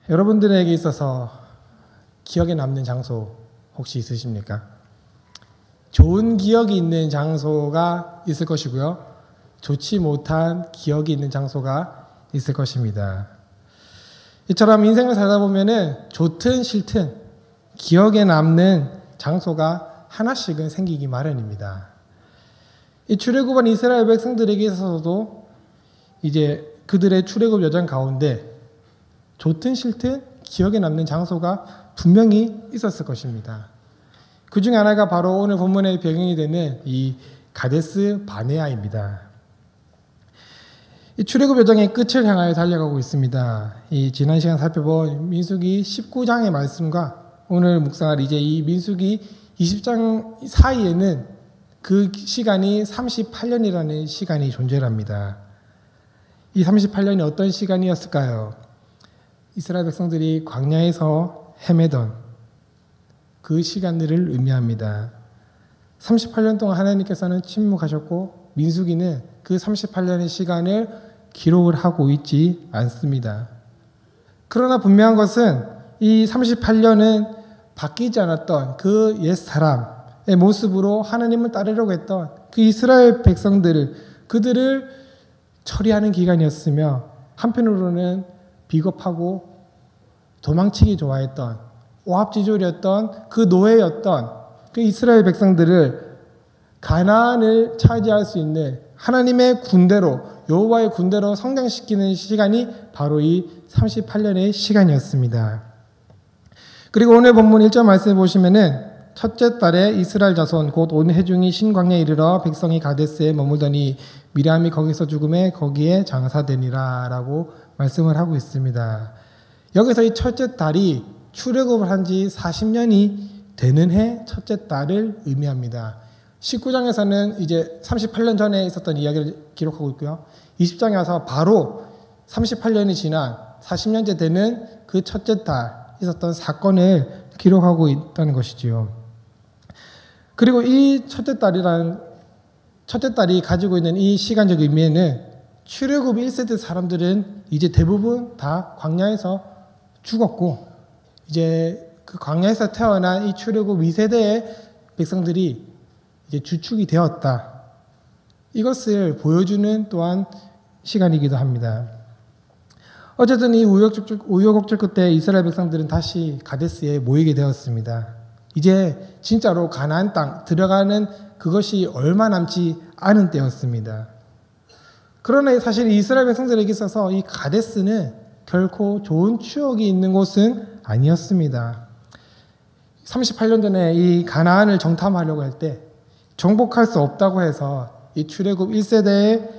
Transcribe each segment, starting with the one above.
여러분들에게 있어서 기억에 남는 장소 혹시 있으십니까? 좋은 기억이 있는 장소가 있을 것이고요. 좋지 못한 기억이 있는 장소가 있을 것입니다. 이처럼 인생을 살다 보면은 좋든 싫든 기억에 남는 장소가 하나씩은 생기기 마련입니다. 이 출애굽한 이스라엘 백성들에게 있어서도 이제 그들의 출애굽 여정 가운데 좋든 싫든 기억에 남는 장소가 분명히 있었을 것입니다. 그 중에 하나가 바로 오늘 본문의 배경이 되는 이 가데스 바네아입니다. 이 출애굽 여정의 끝을 향하여 달려가고 있습니다. 이 지난 시간 살펴본 민수기 19장의 말씀과 오늘 묵상할 이제 이 민수기 20장 사이에는 그 시간이 38년이라는 시간이 존재합니다. 이 38년이 어떤 시간이었을까요? 이스라엘 백성들이 광야에서 헤매던 그 시간들을 의미합니다. 38년 동안 하나님께서는 침묵하셨고 민수기는 그 38년의 시간을 기록을 하고 있지 않습니다. 그러나 분명한 것은 이 38년은 바뀌지 않았던 그 옛사람의 모습으로 하나님을 따르려고 했던 그 이스라엘 백성들을 그들을 처리하는 기간이었으며 한편으로는 비겁하고 도망치기 좋아했던 오합지졸이었던 그 노예였던 그 이스라엘 백성들을 가나안을 차지할 수 있는 하나님의 군대로 여호와의 군대로 성장시키는 시간이 바로 이 38년의 시간이었습니다. 그리고 오늘 본문 1절 말씀해 보시면은 첫째 달에 이스라엘 자손 곧 온 회중이 신광야에 이르러 백성이 가데스에 머물더니 미리암이 거기서 죽음에 거기에 장사되니라 라고 말씀을 하고 있습니다. 여기서 이 첫째 달이 출애굽을 한 지 40년이 되는 해 첫째 달을 의미합니다. 19장에서는 이제 38년 전에 있었던 이야기를 기록하고 있고요. 20장에 와서 바로 38년이 지난 40년째 되는 그 첫째 달 있었던 사건을 기록하고 있다는 것이지요. 그리고 이 첫째 달이 가지고 있는 이 시간적 의미에는 출애굽 1세대 사람들은 이제 대부분 다 광야에서 죽었고 이제 그 광야에서 태어난 이 출애굽 2세대의 백성들이 이제 주축이 되었다. 이것을 보여주는 또한 시간이기도 합니다. 어쨌든 이 우여곡절 끝에 이스라엘 백성들은 다시 가데스에 모이게 되었습니다. 이제 진짜로 가나안 땅 들어가는 그것이 얼마 남지 않은 때였습니다. 그러나 사실 이스라엘 백성들에게 있어서 이 가데스는 결코 좋은 추억이 있는 곳은 아니었습니다. 38년 전에 이 가나안을 정탐하려고 할 때 정복할 수 없다고 해서 이 출애굽 1세대는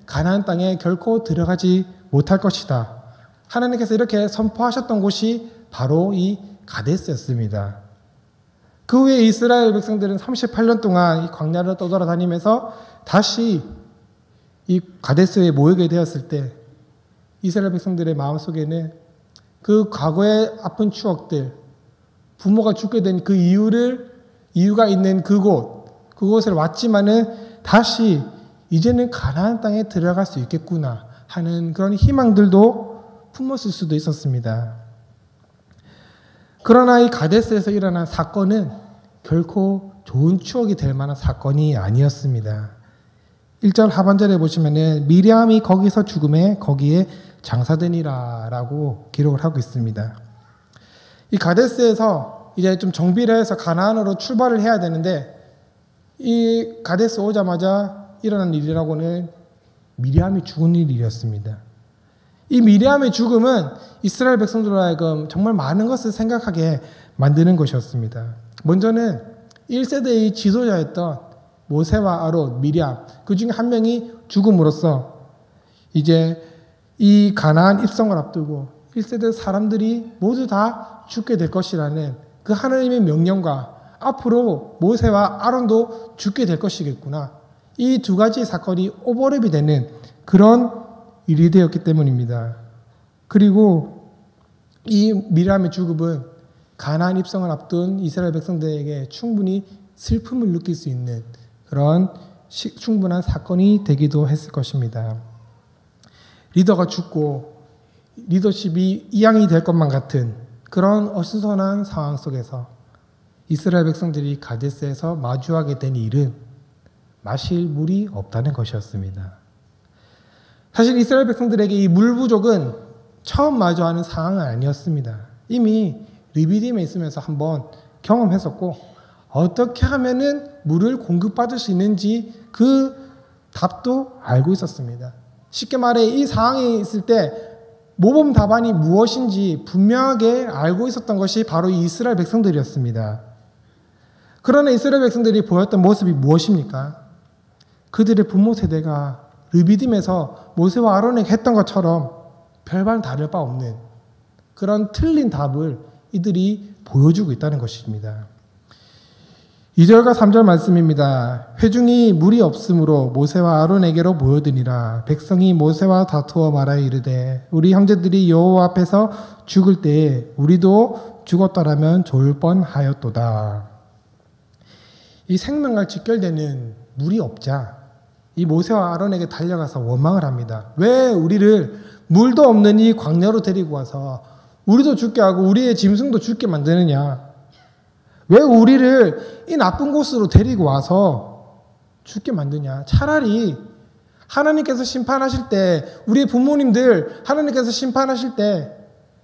가나안 땅에 결코 들어가지 못할 것이다. 하나님께서 이렇게 선포하셨던 곳이 바로 이 가데스였습니다. 그 후에 이스라엘 백성들은 38년 동안 이 광야를 떠돌아다니면서 다시 이 가데스에 모이게 되었을 때 이스라엘 백성들의 마음속에는 그 과거의 아픈 추억들, 부모가 죽게 된 그 이유가 있는 그곳을 왔지만은 다시 이제는 가나안 땅에 들어갈 수 있겠구나 하는 그런 희망들도 품었을 수도 있었습니다. 그러나 이 가데스에서 일어난 사건은 결코 좋은 추억이 될 만한 사건이 아니었습니다. 1절 하반절에 보시면은 미리암이 거기서 죽음에 거기에 장사되니라 라고 기록을 하고 있습니다. 이 가데스에서 이제 좀 정비를 해서 가나안으로 출발을 해야 되는데 이 가데스 오자마자 일어난 일이라고는 미리암이 죽은 일이었습니다. 이 미리암의 죽음은 이스라엘 백성들로 하여금 정말 많은 것을 생각하게 만드는 것이었습니다. 먼저는 1세대의 지도자였던 모세와 아론, 미리암 그 중에 한 명이 죽음으로써 이제 이 가나안 입성을 앞두고 1세대 사람들이 모두 다 죽게 될 것이라는 그 하나님의 명령과 앞으로 모세와 아론도 죽게 될 것이겠구나. 이 두 가지 사건이 오버랩이 되는 그런 일이 되었기 때문입니다. 그리고 이 미리암의 죽음은 가나안 입성을 앞둔 이스라엘 백성들에게 충분히 슬픔을 느낄 수 있는 그런 충분한 사건이 되기도 했을 것입니다. 리더가 죽고 리더십이 이양이 될 것만 같은 그런 어수선한 상황 속에서 이스라엘 백성들이 가데스에서 마주하게 된 일은 마실 물이 없다는 것이었습니다. 사실 이스라엘 백성들에게 이 물 부족은 처음 마주하는 상황은 아니었습니다. 이미 르비딤에 있으면서 한번 경험했었고 어떻게 하면은 물을 공급받을 수 있는지 그 답도 알고 있었습니다. 쉽게 말해 이 상황에 있을 때 모범 답안이 무엇인지 분명하게 알고 있었던 것이 바로 이 이스라엘 백성들이었습니다. 그러나 이스라엘 백성들이 보였던 모습이 무엇입니까? 그들의 부모 세대가 르비딤에서 모세와 아론에게 했던 것처럼 별반 다를 바 없는 그런 틀린 답을 이들이 보여주고 있다는 것입니다. 2절과 3절 말씀입니다. 회중이 물이 없으므로 모세와 아론에게로 모여드니라. 백성이 모세와 다투어 말하여 이르되 우리 형제들이 여호와 앞에서 죽을 때에 우리도 죽었더라면 좋을 뻔하였도다. 이 생명과 직결되는 물이 없자 이 모세와 아론에게 달려가서 원망을 합니다. 왜 우리를 물도 없는 이 광야로 데리고 와서 우리도 죽게 하고 우리의 짐승도 죽게 만드느냐? 왜 우리를 이 나쁜 곳으로 데리고 와서 죽게 만드냐? 차라리 하나님께서 심판하실 때 우리의 부모님들 하나님께서 심판하실 때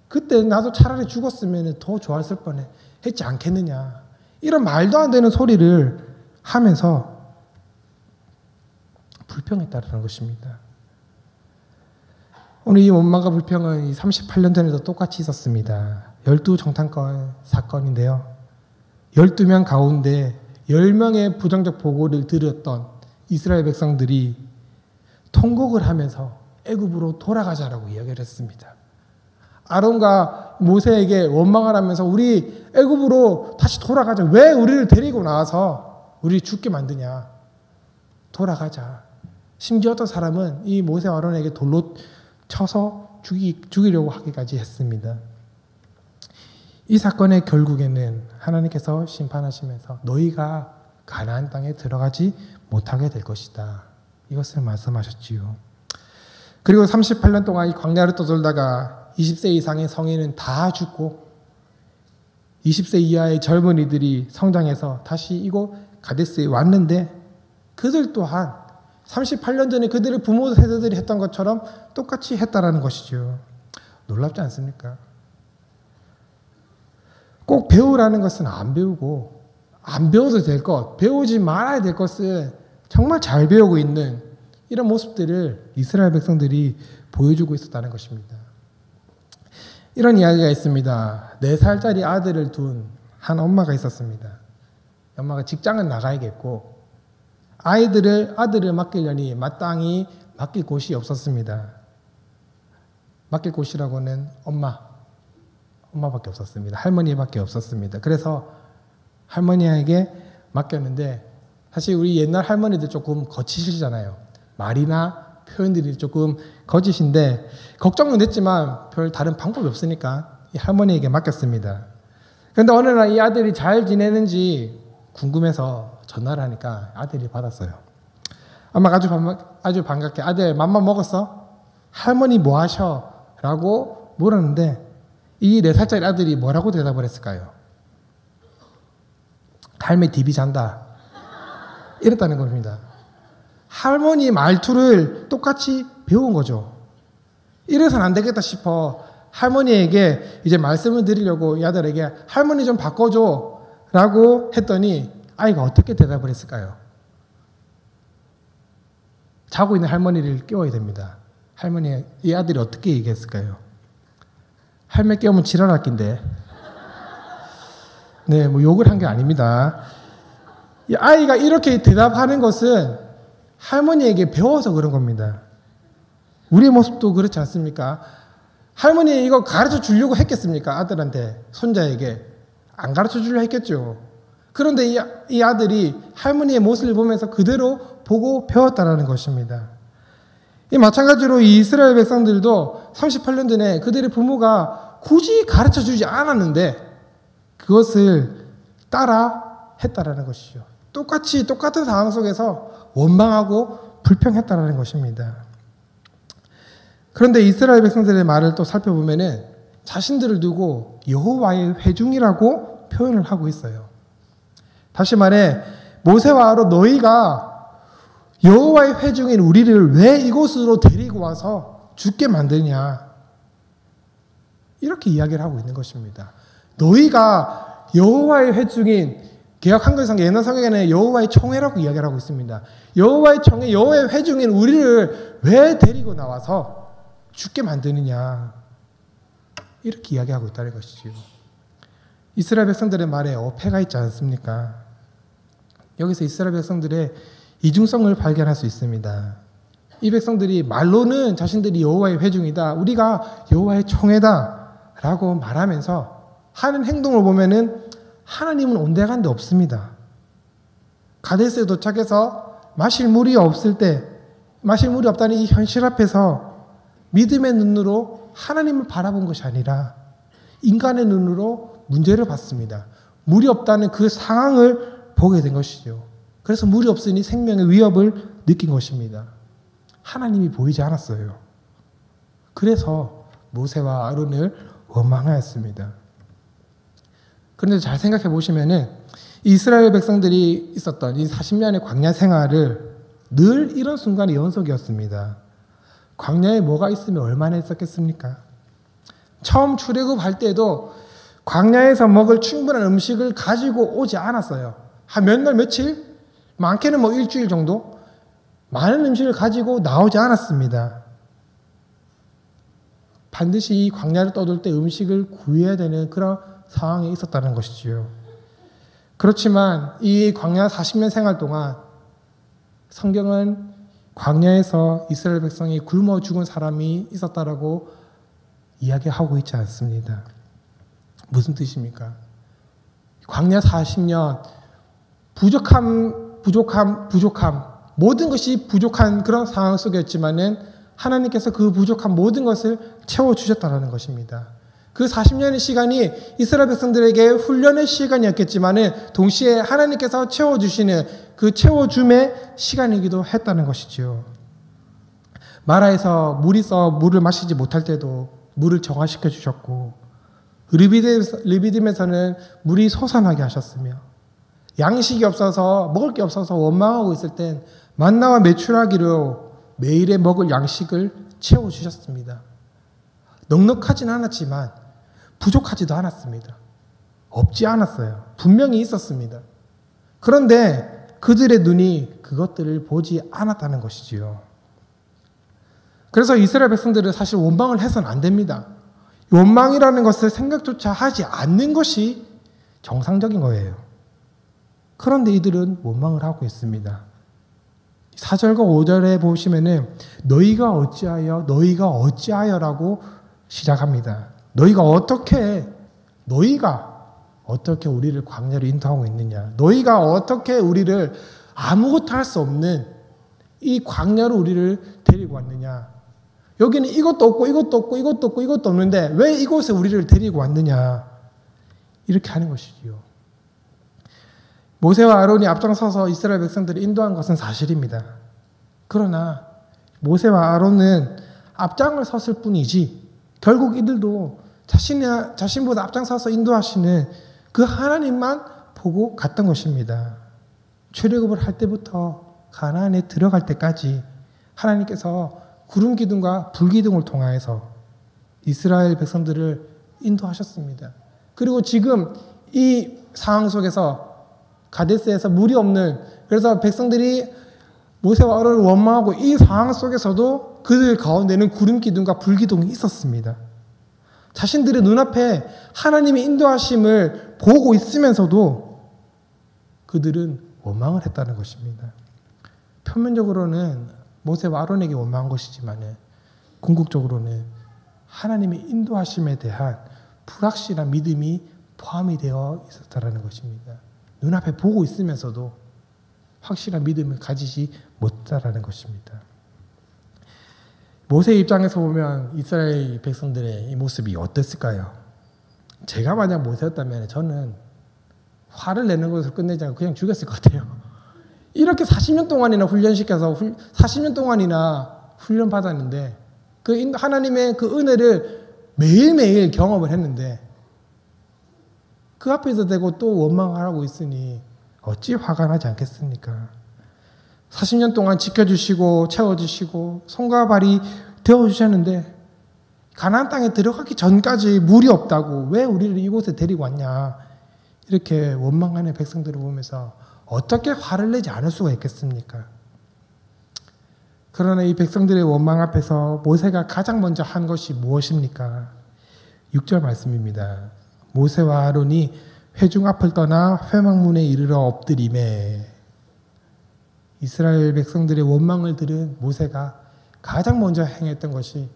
그때 나도 차라리 죽었으면 더 좋았을 뻔해 했지 않겠느냐? 이런 말도 안 되는 소리를 하면서 불평했다는 것입니다. 오늘 이 원망과 불평은 38년 전에도 똑같이 있었습니다. 12정탐권 사건인데요. 12명 가운데 10명의 부정적 보고를 들었던 이스라엘 백성들이 통곡을 하면서 애굽으로 돌아가자라고 이야기를 했습니다. 아론과 모세에게 원망을 하면서 우리 애굽으로 다시 돌아가자. 왜 우리를 데리고 나와서 우리 죽게 만드냐. 돌아가자. 심지어 어떤 사람은 이 모세와 아론에게 돌로 쳐서 죽이려고 하기까지 했습니다. 이 사건의 결국에는 하나님께서 심판하시면서 너희가 가나안 땅에 들어가지 못하게 될 것이다. 이것을 말씀하셨지요. 그리고 38년 동안 이 광야를 떠돌다가 20세 이상의 성인은 다 죽고 20세 이하의 젊은이들이 성장해서 다시 이곳 가데스에 왔는데 그들 또한 38년 전에 그들의 부모 세대들이 했던 것처럼 똑같이 했다라는 것이죠. 놀랍지 않습니까? 꼭 배우라는 것은 안 배우고 안 배워도 될 것, 배우지 말아야 될 것을 정말 잘 배우고 있는 이런 모습들을 이스라엘 백성들이 보여주고 있었다는 것입니다. 이런 이야기가 있습니다. 4살짜리 아들을 둔 한 엄마가 있었습니다. 엄마가 직장은 나가야겠고 아들을 맡기려니 마땅히 맡길 곳이 없었습니다. 맡길 곳이라고는 엄마밖에 없었습니다. 할머니밖에 없었습니다. 그래서 할머니에게 맡겼는데 사실 우리 옛날 할머니들 조금 거치시잖아요. 말이나 표현들이 조금 거짓인데 걱정은 됐지만 별 다른 방법이 없으니까 이 할머니에게 맡겼습니다. 그런데 어느 날 이 아들이 잘 지내는지 궁금해서 전화를 하니까 아들이 받았어요. 엄마가 아주 반갑게 아들 맘만 먹었어? 할머니 뭐 하셔? 라고 물었는데 이 4살짜리 아들이 뭐라고 대답을 했을까요? 할매 디비 잔다. 이랬다는 겁니다. 할머니 말투를 똑같이 배운 거죠. 이래서는 안 되겠다 싶어 할머니에게 이제 말씀을 드리려고 이 아들에게 할머니 좀 바꿔줘 라고 했더니 아이가 어떻게 대답을 했을까요? 자고 있는 할머니를 깨워야 됩니다. 이 아들이 어떻게 얘기했을까요? 할매 깨우면 지랄할 낀데. 네, 뭐 욕을 한 게 아닙니다. 이 아이가 이렇게 대답하는 것은 할머니에게 배워서 그런 겁니다. 우리의 모습도 그렇지 않습니까? 할머니 이거 가르쳐 주려고 했겠습니까? 아들한테, 손자에게. 안 가르쳐 주려고 했겠죠. 그런데 이 아들이 할머니의 모습을 보면서 그대로 보고 배웠다는 것입니다. 이 마찬가지로 이 이스라엘 백성들도 38년 전에 그들의 부모가 굳이 가르쳐 주지 않았는데 그것을 따라 했다라는 것이죠. 똑같은 상황 속에서 원망하고 불평했다라는 것입니다. 그런데 이스라엘 백성들의 말을 또 살펴보면은 자신들을 두고 여호와의 회중이라고 표현을 하고 있어요. 다시 말해 모세와 아론 너희가 여호와의 회중인 우리를 왜 이곳으로 데리고 와서 죽게 만드냐 이렇게 이야기를 하고 있는 것입니다. 너희가 여호와의 회중인 개역 한글성 옛날 성경에는 여호와의 총회라고 이야기를 하고 있습니다. 여호와의 총회, 여호와의 회중인 우리를 왜 데리고 나와서 죽게 만드느냐 이렇게 이야기하고 있다는 것이지요. 이스라엘 백성들의 말에 어폐가 있지 않습니까? 여기서 이스라엘 백성들의 이중성을 발견할 수 있습니다. 이 백성들이 말로는 자신들이 여호와의 회중이다, 우리가 여호와의 총회다 라고 말하면서 하는 행동을 보면은 하나님은 온데간데 없습니다. 가데스에 도착해서 마실 물이 없을 때, 마실 물이 없다는 이 현실 앞에서 믿음의 눈으로 하나님을 바라본 것이 아니라 인간의 눈으로 문제를 봤습니다. 물이 없다는 그 상황을 보게 된 것이죠. 그래서 물이 없으니 생명의 위협을 느낀 것입니다. 하나님이 보이지 않았어요. 그래서 모세와 아론을 원망하였습니다. 그런데 잘 생각해 보시면은 이스라엘 백성들이 있었던 이 40년의 광야 생활을 늘 이런 순간의 연속이었습니다. 광야에 뭐가 있으면 얼마나 했었겠습니까? 처음 출애굽할 때도 광야에서 먹을 충분한 음식을 가지고 오지 않았어요. 한 몇 날 며칠? 많게는 뭐 일주일 정도? 많은 음식을 가지고 나오지 않았습니다. 반드시 이 광야를 떠돌 때 음식을 구해야 되는 그런 상황에 있었다는 것이지요. 그렇지만 이 광야 40년 생활 동안 성경은 광야에서 이스라엘 백성이 굶어 죽은 사람이 있었다라고 이야기하고 있지 않습니다. 무슨 뜻입니까? 광야 40년 부족함, 모든 것이 부족한 그런 상황 속이었지만은 하나님께서 그 부족한 모든 것을 채워주셨다는 것입니다. 그 40년의 시간이 이스라엘 백성들에게 훈련의 시간이었겠지만은 동시에 하나님께서 채워주시는 그 채워줌의 시간이기도 했다는 것이지요. 마라에서 물이 써 물을 마시지 못할 때도 물을 정화시켜 주셨고, 르비딤에서는 물이 솟아나게 하셨으며, 양식이 없어서 먹을 게 없어서 원망하고 있을 땐 만나와 메추라기로 매일에 먹을 양식을 채워주셨습니다. 넉넉하진 않았지만 부족하지도 않았습니다. 없지 않았어요. 분명히 있었습니다. 그런데 그들의 눈이 그것들을 보지 않았다는 것이지요. 그래서 이스라엘 백성들은 사실 원망을 해서는 안 됩니다. 원망이라는 것을 생각조차 하지 않는 것이 정상적인 거예요. 그런데 이들은 원망을 하고 있습니다. 4절과 5절에 보시면은 너희가 어찌하여라고 시작합니다. 너희가 어떻게 우리를 광야로 인도하고 있느냐? 너희가 어떻게 우리를 아무것도 할 수 없는 이 광야로 우리를 데리고 왔느냐? 여기는 이것도 없고 이것도 없고 이것도 없고 이것도 없는데 왜 이곳에 우리를 데리고 왔느냐? 이렇게 하는 것이지요. 모세와 아론이 앞장서서 이스라엘 백성들을 인도한 것은 사실입니다. 그러나 모세와 아론은 앞장을 섰을 뿐이지 결국 이들도 자신보다 앞장서서 인도하시는 그 하나님만 보고 갔던 것입니다. 출애굽을 할 때부터 가나안에 들어갈 때까지 하나님께서 구름 기둥과 불 기둥을 통하여서 이스라엘 백성들을 인도하셨습니다. 그리고 지금 이 상황 속에서 가데스에서 물이 없는, 그래서 백성들이 모세와 아론을 원망하고 이 상황 속에서도 그들 가운데는 구름 기둥과 불 기둥이 있었습니다. 자신들의 눈앞에 하나님의 인도하심을 보고 있으면서도 그들은 원망을 했다는 것입니다. 표면적으로는 모세와 아론에게 원망한 것이지만 궁극적으로는 하나님의 인도하심에 대한 불확실한 믿음이 포함이 되어 있었다는 것입니다. 눈앞에 보고 있으면서도 확실한 믿음을 가지지 못했다는 것입니다. 모세의 입장에서 보면 이스라엘 백성들의 이 모습이 어땠을까요? 제가 만약 모세였다면 저는 화를 내는 것으로 끝내지 않고 그냥 죽였을 것 같아요. 이렇게 40년 동안이나 훈련시켜서 40년 동안이나 훈련 받았는데 그 하나님의 그 은혜를 매일매일 경험을 했는데 그 앞에서 대고 또 원망을 하고 있으니 어찌 화가 나지 않겠습니까? 40년 동안 지켜주시고 채워주시고 손과 발이 되어주셨는데 가나안 땅에 들어가기 전까지 물이 없다고 왜 우리를 이곳에 데리고 왔냐 이렇게 원망하는 백성들을 보면서 어떻게 화를 내지 않을 수가 있겠습니까? 그러나 이 백성들의 원망 앞에서 모세가 가장 먼저 한 것이 무엇입니까? 6절 말씀입니다. 모세와 아론이 회중 앞을 떠나 회막문에 이르러 엎드리매. 이스라엘 백성들의 원망을 들은 모세가 가장 먼저 행했던 것이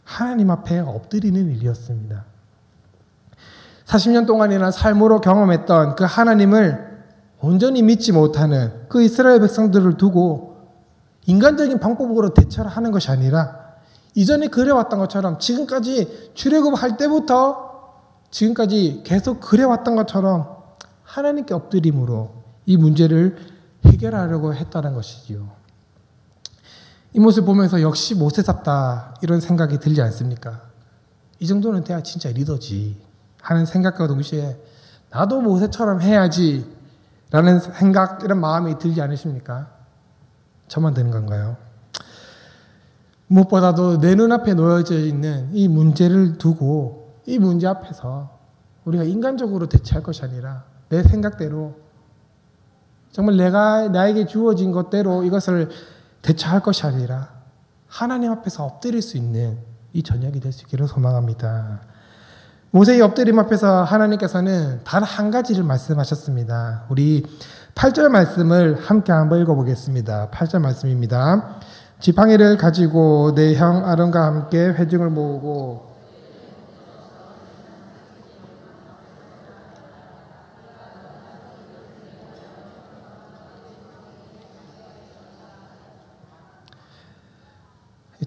하나님 앞에 엎드리는 일이었습니다. 40년 동안이나 삶으로 경험했던 그 하나님을 온전히 믿지 못하는 그 이스라엘 백성들을 두고 인간적인 방법으로 대처를 하는 것이 아니라 이전에 그래왔던 것처럼 지금까지 출애굽할 때부터 지금까지 계속 그래왔던 것처럼 하나님께 엎드림으로 이 문제를 해결하려고 했다는 것이지요. 이 모습을 보면서 역시 모세답다 이런 생각이 들지 않습니까? 이 정도는 돼야 진짜 리더지 하는 생각과 동시에 나도 모세처럼 해야지 라는 생각 이런 마음이 들지 않으십니까? 저만 드는 건가요? 무엇보다도 내 눈앞에 놓여져 있는 이 문제를 두고 이 문제 앞에서 우리가 인간적으로 대처할 것이 아니라 내 생각대로 정말 나에게 주어진 것대로 이것을 대처할 것이 아니라 하나님 앞에서 엎드릴 수 있는 이 저녁이 될 수 있기를 소망합니다. 모세의 엎드림 앞에서 하나님께서는 단 한 가지를 말씀하셨습니다. 우리 8절 말씀을 함께 한번 읽어보겠습니다. 8절 말씀입니다. 지팡이를 가지고 내 형 아론과 함께 회중을 모으고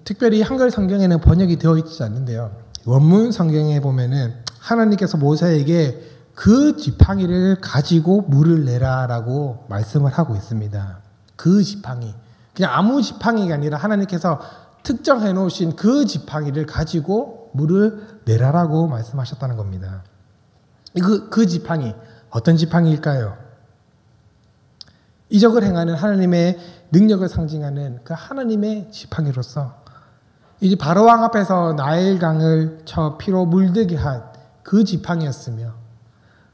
특별히 한글 성경에는 번역이 되어 있지 않는데요. 원문 성경에 보면은 하나님께서 모세에게 그 지팡이를 가지고 물을 내라라고 말씀을 하고 있습니다. 그 지팡이. 그냥 아무 지팡이가 아니라 하나님께서 특정해 놓으신 그 지팡이를 가지고 물을 내라라고 말씀하셨다는 겁니다. 그 지팡이, 어떤 지팡이일까요? 이적을 행하는 하나님의 능력을 상징하는 그 하나님의 지팡이로서 이제 바로왕 앞에서 나일강을 쳐 피로 물들게 한 그 지팡이였으며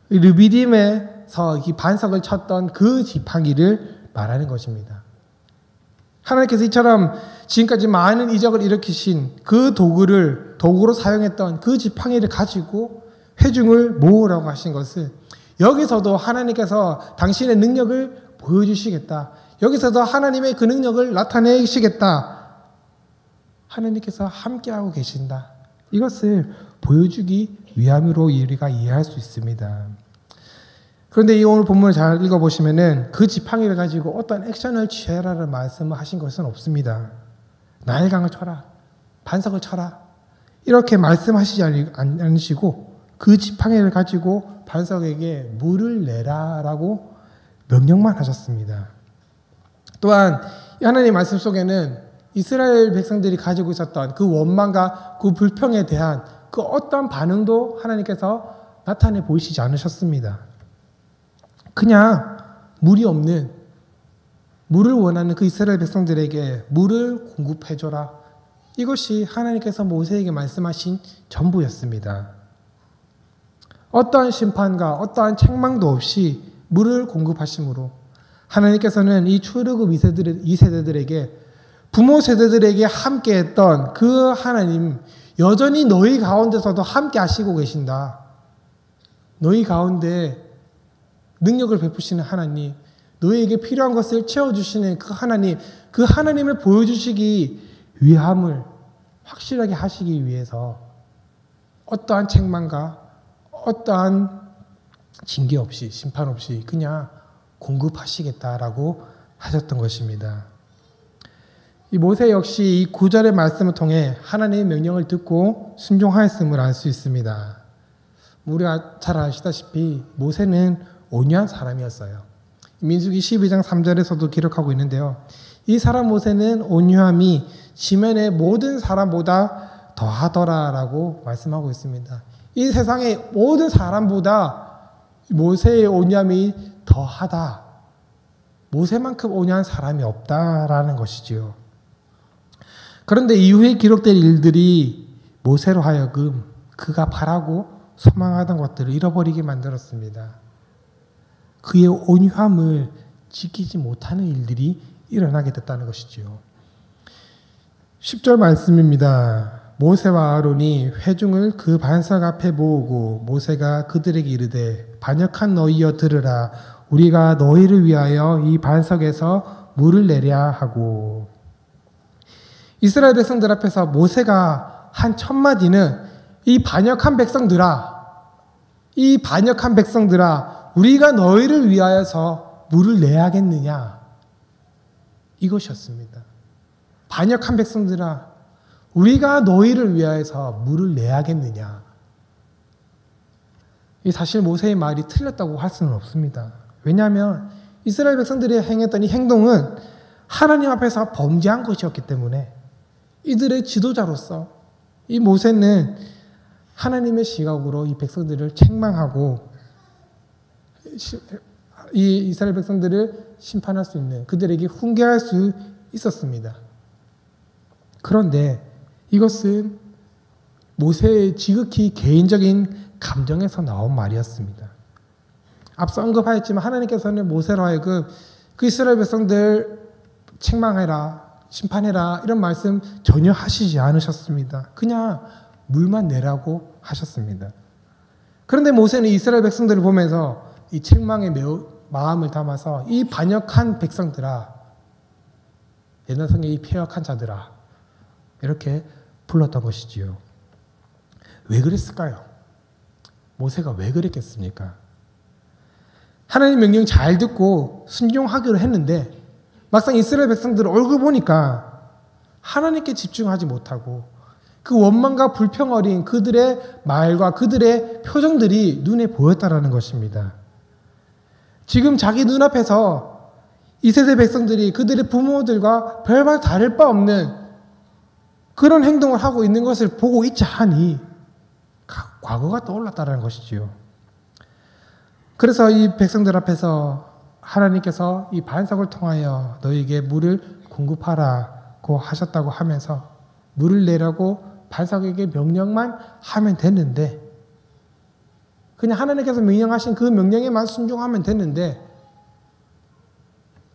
르비딤에서 이 반석을 쳤던 그 지팡이를 말하는 것입니다. 하나님께서 이처럼 지금까지 많은 이적을 일으키신 그 도구로 사용했던 그 지팡이를 가지고 회중을 모으라고 하신 것은 여기서도 하나님께서 당신의 능력을 보여주시겠다. 여기서도 하나님의 그 능력을 나타내시겠다. 하나님께서 함께하고 계신다. 이것을 보여주기 위함으로 우리가 이해할 수 있습니다. 그런데 이 오늘 본문을 잘 읽어보시면은 그 지팡이를 가지고 어떤 액션을 취해라는 말씀을 하신 것은 없습니다. 나일강을 쳐라. 반석을 쳐라. 이렇게 말씀하시지 않으시고 그 지팡이를 가지고 반석에게 물을 내라라고 명령만 하셨습니다. 또한 하나님 말씀 속에는 이스라엘 백성들이 가지고 있었던 그 원망과 그 불평에 대한 그 어떤 반응도 하나님께서 나타내 보이시지 않으셨습니다. 그냥 물이 없는, 물을 원하는 그 이스라엘 백성들에게 물을 공급해줘라. 이것이 하나님께서 모세에게 말씀하신 전부였습니다. 어떠한 심판과 어떠한 책망도 없이 물을 공급하심으로 하나님께서는 이 출애굽 2세대들에게 부모 세대들에게 함께했던 그 하나님 여전히 너희 가운데서도 함께 하시고 계신다. 너희 가운데 능력을 베푸시는 하나님, 너희에게 필요한 것을 채워주시는 그 하나님을 보여주시기 위함을 확실하게 하시기 위해서 어떠한 책망과 어떠한 징계 없이 심판 없이 그냥 공급하시겠다라고 하셨던 것입니다. 이 모세 역시 이 9절의 말씀을 통해 하나님의 명령을 듣고 순종하였음을 알 수 있습니다. 우리가 잘 아시다시피 모세는 온유한 사람이었어요. 민수기 12장 3절에서도 기록하고 있는데요. 이 사람 모세는 온유함이 지면의 모든 사람보다 더하더라라고 말씀하고 있습니다. 이 세상의 모든 사람보다 모세의 온유함이 더하다. 모세만큼 온유한 사람이 없다라는 것이지요. 그런데 이후에 기록된 일들이 모세로 하여금 그가 바라고 소망하던 것들을 잃어버리게 만들었습니다. 그의 온유함을 지키지 못하는 일들이 일어나게 됐다는 것이지요. 10절 말씀입니다. 모세와 아론이 회중을 그 반석 앞에 모으고 모세가 그들에게 이르되 반역한 너희여 들으라. 우리가 너희를 위하여 이 반석에서 물을 내랴 하고. 이스라엘 백성들 앞에서 모세가 한 첫 마디는 이 반역한 백성들아 우리가 너희를 위하여서 물을 내야겠느냐, 이것이었습니다. 반역한 백성들아 우리가 너희를 위하여서 물을 내야겠느냐. 사실 모세의 말이 틀렸다고 할 수는 없습니다. 왜냐하면 이스라엘 백성들이 행했던 이 행동은 하나님 앞에서 범죄한 것이었기 때문에 이들의 지도자로서 이 모세는 하나님의 시각으로 이 백성들을 책망하고 이 이스라엘 백성들을 심판할 수 있는, 그들에게 훈계할 수 있었습니다. 그런데 이것은 모세의 지극히 개인적인 감정에서 나온 말이었습니다. 앞서 언급하였지만 하나님께서는 모세로 하여금 그 이스라엘 백성들 책망해라, 심판해라 이런 말씀 전혀 하시지 않으셨습니다. 그냥 물만 내라고 하셨습니다. 그런데 모세는 이스라엘 백성들을 보면서 이 책망에 매우 마음을 담아서 이 반역한 백성들아, 옛날 성경에 이 패역한 자들아 이렇게 불렀던 것이지요. 왜 그랬을까요? 모세가 왜 그랬겠습니까? 하나님 명령 잘 듣고 순종하기로 했는데 막상 이스라엘 백성들 얼굴 보니까 하나님께 집중하지 못하고 그 원망과 불평 어린 그들의 말과 그들의 표정들이 눈에 보였다라는 것입니다. 지금 자기 눈앞에서 이세대 백성들이 그들의 부모들과 별반 다를 바 없는 그런 행동을 하고 있는 것을 보고 있자 하니 과거가 떠올랐다는 것이지요. 그래서 이 백성들 앞에서 하나님께서 이 반석을 통하여 너희에게 물을 공급하라고 하셨다고 하면서 물을 내라고 반석에게 명령만 하면 됐는데, 그냥 하나님께서 명령하신 그 명령에만 순종하면 됐는데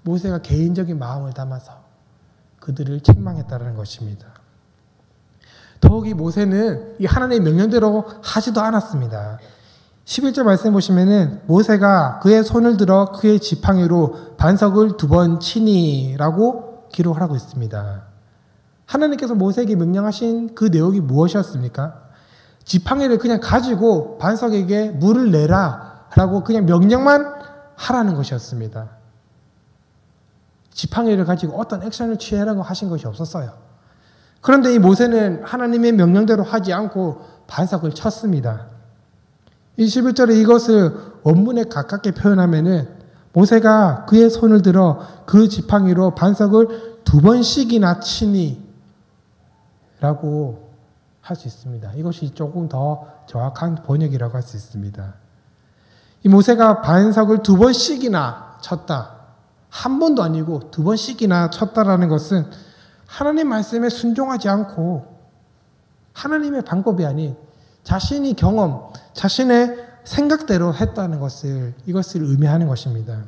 모세가 개인적인 마음을 담아서 그들을 책망했다는 것입니다. 더욱이 모세는 이 하나님의 명령대로 하지도 않았습니다. 11절 말씀 보시면은 모세가 그의 손을 들어 그의 지팡이로 반석을 2번 치니라고 기록을 하고 있습니다. 하나님께서 모세에게 명령하신 그 내용이 무엇이었습니까? 지팡이를 그냥 가지고 반석에게 물을 내라 라고 그냥 명령만 하라는 것이었습니다. 지팡이를 가지고 어떤 액션을 취하라고 하신 것이 없었어요. 그런데 이 모세는 하나님의 명령대로 하지 않고 반석을 쳤습니다. 21절에 이것을 원문에 가깝게 표현하면은 모세가 그의 손을 들어 그 지팡이로 반석을 2번씩이나 치니 라고 할 수 있습니다. 이것이 조금 더 정확한 번역이라고 할 수 있습니다. 이 모세가 반석을 2번씩이나 쳤다. 한 번도 아니고 2번씩이나 쳤다라는 것은 하나님 말씀에 순종하지 않고 하나님의 방법이 아닌 자신이 경험, 자신의 생각대로 했다는 것을, 이것을 의미하는 것입니다.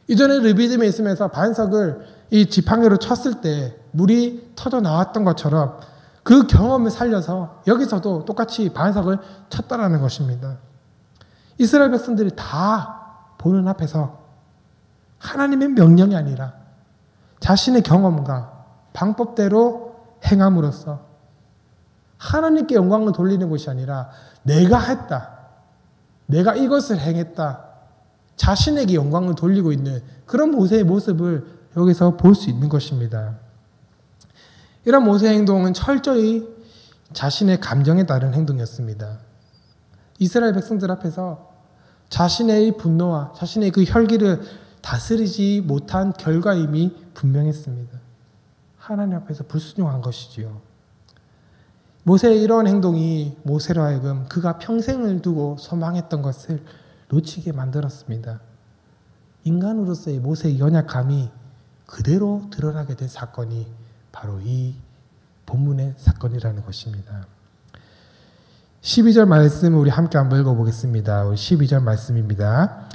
이전에 르비딤에 있으면서 반석을 이 지팡이로 쳤을 때 물이 터져 나왔던 것처럼 그 경험을 살려서 여기서도 똑같이 반석을 쳤다라는 것입니다. 이스라엘 백성들이 다 보는 앞에서 하나님의 명령이 아니라 자신의 경험과 방법대로 행함으로써 하나님께 영광을 돌리는 것이 아니라 내가 했다, 내가 이것을 행했다, 자신에게 영광을 돌리고 있는 그런 모세의 모습을 여기서 볼 수 있는 것입니다. 이런 모세의 행동은 철저히 자신의 감정에 따른 행동이었습니다. 이스라엘 백성들 앞에서 자신의 분노와 자신의 그 혈기를 다스리지 못한 결과임이 분명했습니다. 하나님 앞에서 불순종한 것이지요. 모세의 이러한 행동이 모세로 하여금 그가 평생을 두고 소망했던 것을 놓치게 만들었습니다. 인간으로서의 모세의 연약함이 그대로 드러나게 된 사건이 바로 이 본문의 사건이라는 것입니다. 12절 말씀 우리 함께 한번 읽어보겠습니다. 12절 말씀입니다.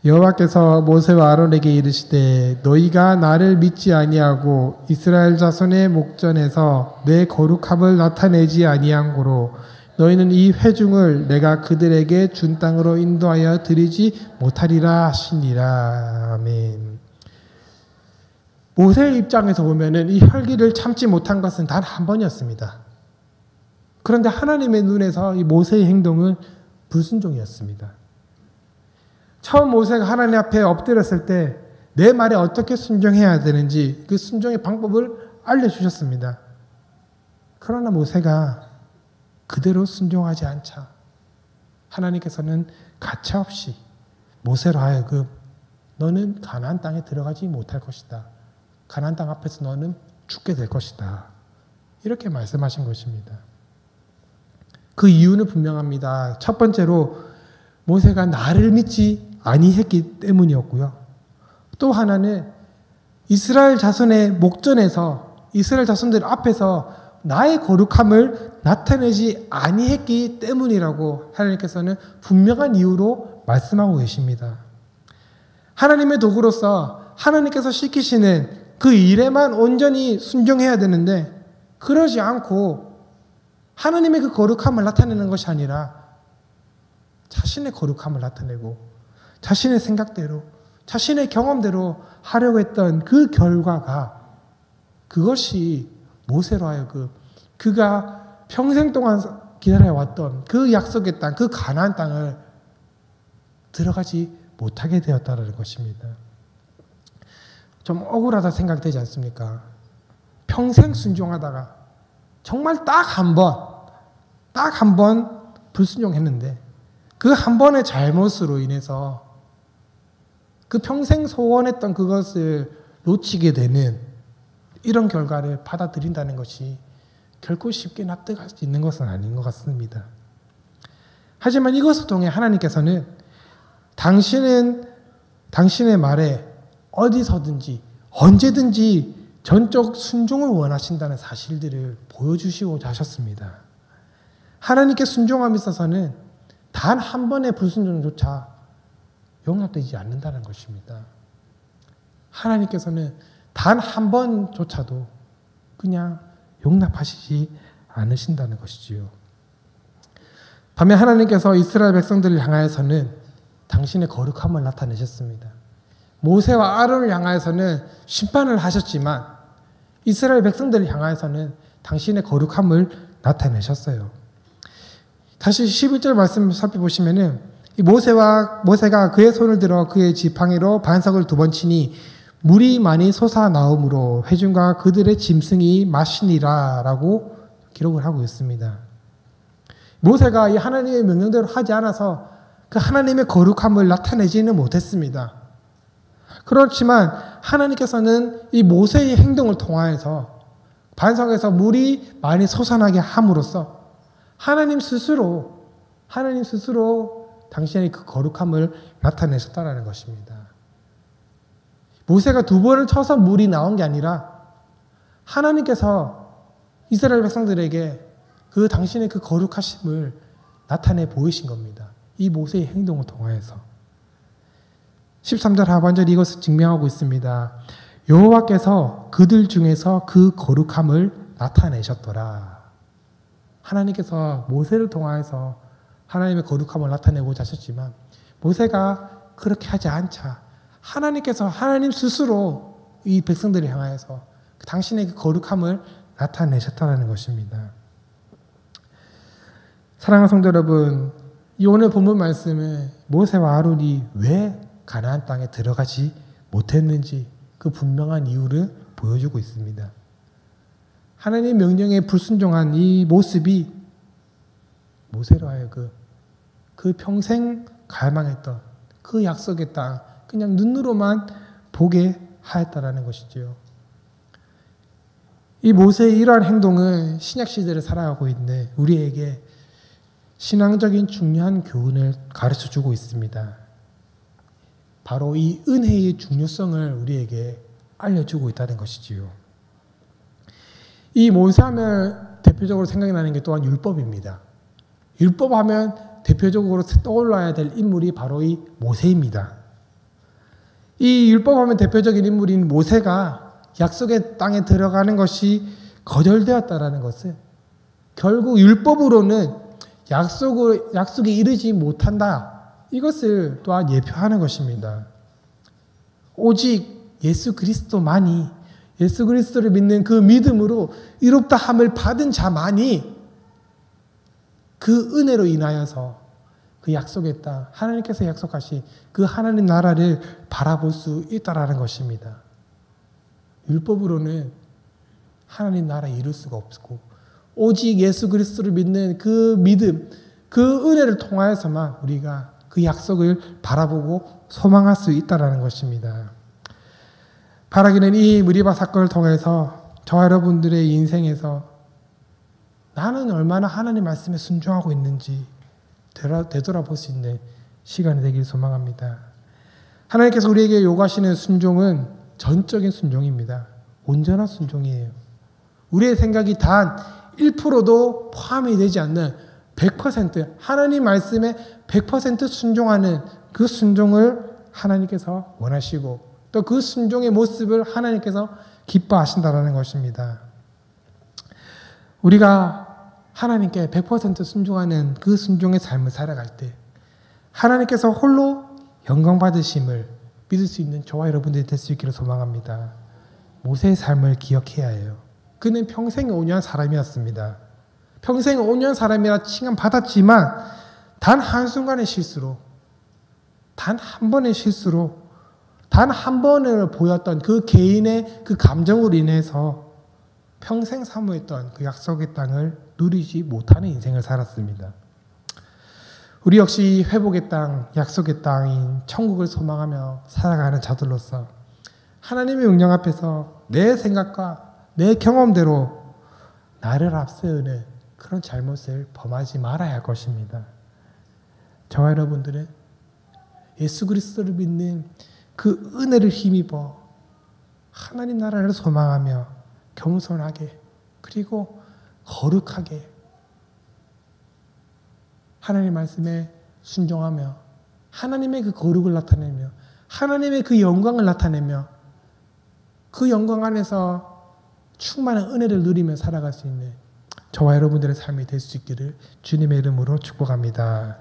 여호와께서 모세와 아론에게 이르시되 너희가 나를 믿지 아니하고 이스라엘 자손의 목전에서 내 거룩함을 나타내지 아니한 고로 너희는 이 회중을 내가 그들에게 준 땅으로 인도하여 드리지 못하리라 하시니라. 아멘. 모세의 입장에서 보면은 이 혈기를 참지 못한 것은 단 한 번이었습니다. 그런데 하나님의 눈에서 이 모세의 행동은 불순종이었습니다. 처음 모세가 하나님 앞에 엎드렸을 때 내 말에 어떻게 순종해야 되는지 그 순종의 방법을 알려주셨습니다. 그러나 모세가 그대로 순종하지 않자 하나님께서는 가차없이 모세로 하여금 너는 가나안 땅에 들어가지 못할 것이다. 가나안 땅 앞에서 너는 죽게 될 것이다. 이렇게 말씀하신 것입니다. 그 이유는 분명합니다. 첫 번째로 모세가 나를 믿지 아니했기 때문이었고요. 또 하나는 이스라엘 자손의 목전에서 이스라엘 자손들 앞에서 나의 거룩함을 나타내지 아니했기 때문이라고 하나님께서는 분명한 이유로 말씀하고 계십니다. 하나님의 도구로서 하나님께서 시키시는 그 일에만 온전히 순종해야 되는데 그러지 않고 하나님의 그 거룩함을 나타내는 것이 아니라 자신의 거룩함을 나타내고 자신의 생각대로 자신의 경험대로 하려고 했던 그 결과가 그것이 모세로 하여금 그가 평생 동안 기다려왔던 그 약속의 땅, 그 가나안 땅을 들어가지 못하게 되었다는 것입니다. 좀 억울하다 생각되지 않습니까? 평생 순종하다가 정말 딱 한 번 불순종했는데 그 한 번의 잘못으로 인해서 그 평생 소원했던 그것을 놓치게 되는 이런 결과를 받아들인다는 것이 결코 쉽게 납득할 수 있는 것은 아닌 것 같습니다. 하지만 이것을 통해 하나님께서는 당신의 말에 어디서든지 언제든지 전적 순종을 원하신다는 사실들을 보여주시고자 하셨습니다. 하나님께 순종함에 있어서는 단 한 번의 불순종조차 용납되지 않는다는 것입니다. 하나님께서는 단 한 번조차도 그냥 용납하시지 않으신다는 것이지요. 반면 하나님께서 이스라엘 백성들을 향하여서는 당신의 거룩함을 나타내셨습니다. 모세와 아론을 향하여서는 심판을 하셨지만 이스라엘 백성들을 향하여서는 당신의 거룩함을 나타내셨어요. 다시 11절 말씀 살펴보시면은 모세가 그의 손을 들어 그의 지팡이로 반석을 2번 치니 물이 많이 솟아나오므로 회중과 그들의 짐승이 마시니라 라고 기록을 하고 있습니다. 모세가 이 하나님의 명령대로 하지 않아서 그 하나님의 거룩함을 나타내지는 못했습니다. 그렇지만 하나님께서는 이 모세의 행동을 통하여서 반석에서 물이 많이 솟아나게 함으로써 하나님 스스로 당신의 그 거룩함을 나타내셨다는 것입니다. 모세가 2번을 쳐서 물이 나온 게 아니라 하나님께서 이스라엘 백성들에게 그 당신의 그 거룩하심을 나타내 보이신 겁니다. 이 모세의 행동을 통하여서. 13절 하반절이 이것을 증명하고 있습니다. 여호와께서 그들 중에서 그 거룩함을 나타내셨더라. 하나님께서 모세를 통하여서 하나님의 거룩함을 나타내고자 하셨지만 모세가 그렇게 하지 않자 하나님께서 하나님 스스로 이 백성들을 향하여서 당신의 그 거룩함을 나타내셨다는 것입니다. 사랑하는 성도 여러분, 이 오늘 본문 말씀에 모세와 아론이 왜 가나안 땅에 들어가지 못했는지 그 분명한 이유를 보여주고 있습니다. 하나님의 명령에 불순종한 이 모습이 모세로 하여금 그 평생 갈망했던 그 약속의 땅 그냥 눈으로만 보게 하였다라는 것이지요. 이 모세의 이러한 행동은 신약 시대를 살아가고 있는 우리에게 신앙적인 중요한 교훈을 가르쳐 주고 있습니다. 바로 이 은혜의 중요성을 우리에게 알려주고 있다는 것이지요. 이 모세하면 대표적으로 생각이 나는 게 또한 율법입니다. 율법하면 대표적으로 떠올라야 될 인물이 바로 이 모세입니다. 이 율법하면 대표적인 인물인 모세가 약속의 땅에 들어가는 것이 거절되었다라는 것은 결국 율법으로는 약속에 이르지 못한다. 이것을 또한 예표하는 것입니다. 오직 예수 그리스도만이, 예수 그리스도를 믿는 그 믿음으로 이롭다 함을 받은 자만이 그 은혜로 인하여서 그 약속의 땅, 하나님께서 약속하신 그 하나님 나라를 바라볼 수 있다라는 것입니다. 율법으로는 하나님 나라에 이룰 수가 없고 오직 예수 그리스도를 믿는 그 믿음, 그 은혜를 통하여서만 우리가 그 약속을 바라보고 소망할 수 있다라는 것입니다. 바라기는 이 무리바 사건을 통해서 저와 여러분들의 인생에서 나는 얼마나 하나님 말씀에 순종하고 있는지 되돌아볼 수 있는 시간이 되길 소망합니다. 하나님께서 우리에게 요구하시는 순종은 전적인 순종입니다. 온전한 순종이에요. 우리의 생각이 단 1%도 포함이 되지 않는 100% 하나님 말씀에 100% 순종하는 그 순종을 하나님께서 원하시고 또 그 순종의 모습을 하나님께서 기뻐하신다는 것입니다. 우리가 하나님께 100% 순종하는 그 순종의 삶을 살아갈 때 하나님께서 홀로 영광 받으심을 믿을 수 있는 저와 여러분들이 될 수 있기를 소망합니다. 모세의 삶을 기억해야 해요. 그는 평생 온유한 사람이었습니다. 평생 온유한 사람이라 칭함받았지만 단 한순간의 실수로, 단 한 번의 실수로, 단 한 번을 보였던 그 개인의 그 감정으로 인해서 평생 사모했던 그 약속의 땅을 누리지 못하는 인생을 살았습니다. 우리 역시 회복의 땅, 약속의 땅인 천국을 소망하며 살아가는 자들로서 하나님의 명령 앞에서 내 생각과 내 경험대로 나를 앞세우는 그런 잘못을 범하지 말아야 할 것입니다. 저와 여러분들은 예수 그리스도를 믿는 그 은혜를 힘입어 하나님 나라를 소망하며 겸손하게 그리고 거룩하게 하나님 말씀에 순종하며 하나님의 그 거룩을 나타내며 하나님의 그 영광을 나타내며 그 영광 안에서 충만한 은혜를 누리며 살아갈 수 있는 저와 여러분들의 삶이 될 수 있기를 주님의 이름으로 축복합니다.